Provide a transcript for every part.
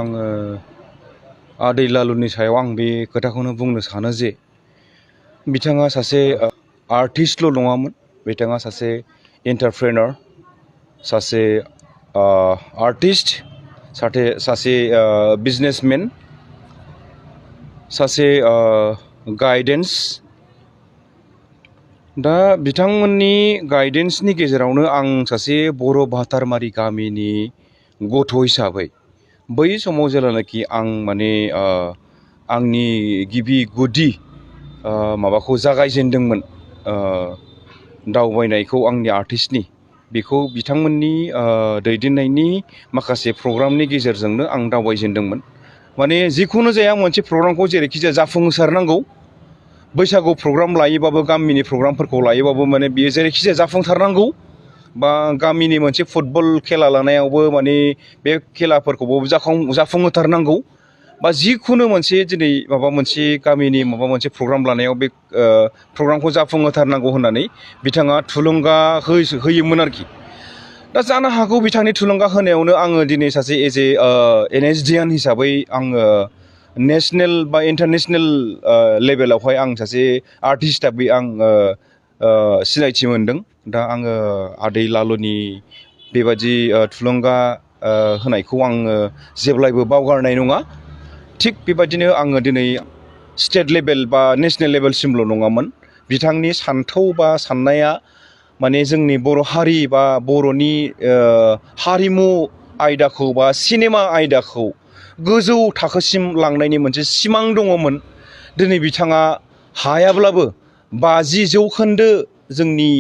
आङो आदै लालुनि सायाव आं बे खोथाखौनो बुंनो सानो जे बिथाङा सासे आर्टिस्टल' नङामोन, बिथाङा सासे एन्टारप्रेनर, सासे आर्टिस्ट, सासे बिजनेसमेन, सासे गाइडेन्स। दा बिथांमोननि गाइडेन्सनि गेजेरावनो आं सासे बर' भातारमारि गामिनि गथ' हिसाबै बै समाव जेब्लानाखि आं आंनि गिबि गुदि माबाखौ जागायजेनदोंमोन, दावबायनायखौ आंनि आर्टिस्टनि, बेखौ बिथांमोननि दैदेननायनि माखासे प्रग्रामनि गेजेरजोंनो आं दावबायजेनदोंमोन। माने जिखुनु जाया मोनसे प्रग्रामखौ जेरैखि जाया जाफुंसारनांगौ। बैसागु प्रग्राम लायोबाबो, गामिनि प्रग्रामफोरखौ लायोबाबो माने बियो जेरैखि जाया जाफुंसारनांगौ। बा गामिनि मोनसे फुटबल खेला लानायावबो माने बे खेलाफोरखौबो जाफुंहोथारनांगौ। बा जिखुनु मोनसे दिनै माबा मोनसे गामिनि माबा मोनसे प्रग्राम लानायाव बे प्रग्रामखौ जाफुंहोथारनांगौ होननानै बिथाङा थुलुंगा होयोमोन आरोखि। दा जानो हागौ बिथांनि थुलुंगा होनायावनो आङो दिनै सासे NSDN हिसाबै आङो नेसनेल बा इन्टारनेसनेल लेभेलावहाय आं सासे आर्टिस्ट हिसाबै आं सिनायथि मोनदों। दा आङो आदै लालुनि बेबादि थुलुंगा होनायखौ आङो जेब्लायबो बावगारनाय नङा। थिग बेबायदिनो आङो दिनै स्टेट लेभेल बा नेसनेल लेभेलसिमल' नङामोन, बिथांनि सान्थौ बा साननाया माने जोंनि बर' हारि बा बर'नि हारिमु आयदाखौ बा सिनेमा आयदाखौ गोजौ थाखोसिम लांनायनि मोनसे सिमां दङमोन। दिनै बिथाङा हायाब्लाबो 50% जोंनि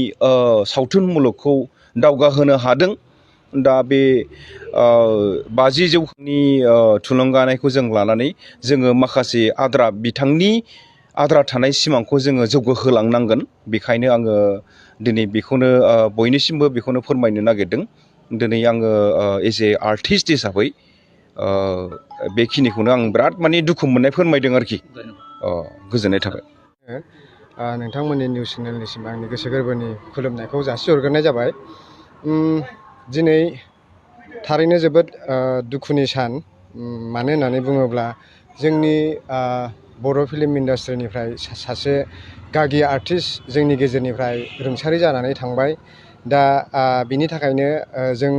सावथुन मुलुगखौ दावगाहोनो हादों। दा बे 50%नि थुलुंगानायखौ जों लानानै जोङो माखासे बिथांनि आद्रा थानाय सिमांखौ जोङो जौगाहोलांनांगोन। बेखायनो आङो दिनै बेखौनो बयनिसिमबो बेखौनो फोरमायनो नागिरदों। दिनै आङो आर्टिस्ट हिसाबै बेखिनिखौनो आं बिराद माने दुखु मोननाय फोरमायदों आरोखि। गोजोननाय थाबाय। नोंथांमोननि निउस चेनेलनिसिम आंनि गोसो गोरबोनि खुलुमनायखौ जासिहरग्रोनाय जाबाय। दिनै थारैनो जोबोद दुखुनि सान। मानो होननानै बुङोब्ला जोंनि बर' फिल्म इन्डास्ट्रिनिफ्राय सासे गागि आर्टिस्ट जोंनि गेजेरनिफ्राय रुंसारि जानानै थांबाय। दा बिनि थाखायनो जों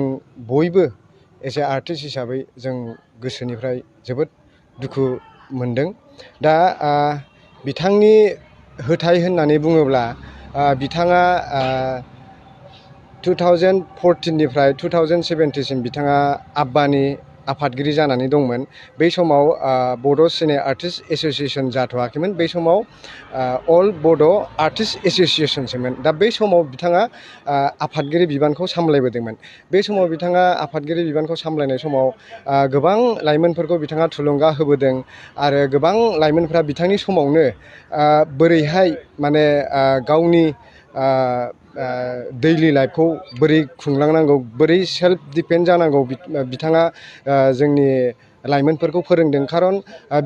बयबो आर्टिस्ट हिसाबै जों गोसोनिफ्राय जोबोद दुखु मोनदों। दा बिथांनि होथाय होननानै बुङोब्ला बिथाङा 2014निफ्राय 2017सिम बिथाङा आब्बानि आफादगिरि जानानै दंमोन। बै समाव बड' सिने आर्टिस्ट एस'सिएसन जाथ'वाखैमोन। बै समाव अल बड' आर्टिस्ट एस'सिएसनसोमोन। दा बै समाव बिथाङा आफादगिरि बिबानखौ सामलायबोदोंमोन। बे समाव बिथाङा आफादगिरि बिबानखौ सामलायनाय समाव गोबां लाइमोनफोरखौ बिथाङा थुलुंगा होबोदों। आरो गोबां लाइमोनफ्रा बिथांनि समावनो बोरैहाय माने गावनि दैलि लाइफखौ बोरै खुंलांनांगौ, बोरै सेल्फ डिपेन्ड जानांगौ, बिथाङा जोंनि लाइमोनफोरखौ फोरोंदों। खारन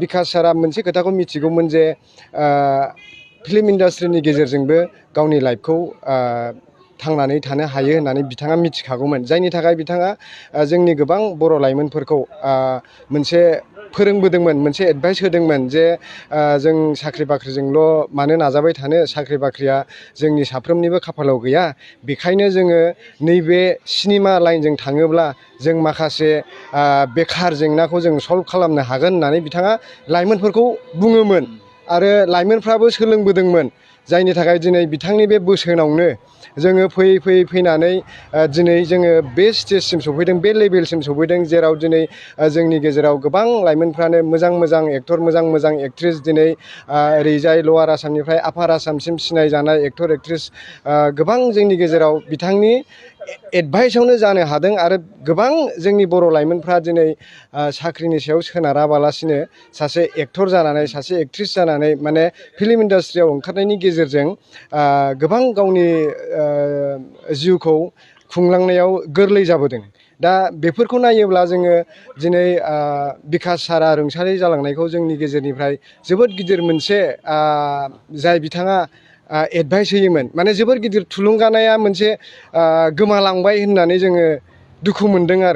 बिकास सारा मोनसे खोथाखौ मिथिगौमोन जे फिल्म इन्डास्ट्रिनि गेजेरजोंबो गावनि लाइफखौ थांनानै थानो हायो होननानै बिथाङा मिथिखागौमोन। जायनि थाखाय बिथाङा जोंनि गोबां बर' लाइमोनफोरखौ मोनसे फोरोंबोदोंमोन, मोनसे एडभाइस होदोंमोन जे जों साख्रि बाख्रिजोंल' मानो नाजाबाय थानो, साख्रि बाख्रिया जोंनि साफ्रोमनिबो खाफालाव गैया। बेखायनो जोङो नैबे सिनेमा लाइनजों थाङोब्ला जों माखासे बेखार जेंनाखौ जों सल्भ खालामनो हागोन होननानै बिथाङा लाइमोनफोरखौ बुङोमोन। आरो लाइमोनफ्राबो सोलोंबोदोंमोन। जायनि थाखाय दिनै बिथांनि बे बोसोनावनो जोङो फैनानै दिनै जोङो बे स्टेजसिम सफैदों, बे लेभेलसिम सफैदों, जेराव दिनै जोंनि गेजेराव गोबां लाइमोनफ्रानो मोजां एक्टर, मोजां एक्ट्रिस, दिनै ओरैजाय लवार आसामनिफ्राय आपार आसामसिम सिनायजानाय एक्टर एक्ट्रिस गोबां जोंनि गेजेराव बिथांनि एडभाइसआवनो जानो हादों। आरो गोबां जोंनि बर' लाइमोनफ्रा दिनै साख्रिनि सायाव सोनाराबालासिनो सासे एक्टर जानानै, सासे एक्ट्रिस जानानै माने फिल्म इन्डास्ट्रियाव ओंखारनायनि गेजेरजों गोबां गावनि जिउखौ खुंलांनायाव गोरलै जाबोदों। दा बेफोरखौ नायोब्ला जोङो दिनै बिकास सारा रुंसारि जालांनायखौ जोंनि गेजेरनिफ्राय जोबोद गिदिर मोनसे जाय बिथाङा एडभाइस होयोमोन, माने जोबोद गिदिर थुलुंगानाया मोनसे गोमालांबाय होननानै जोङो दुखु मोनदों आरो।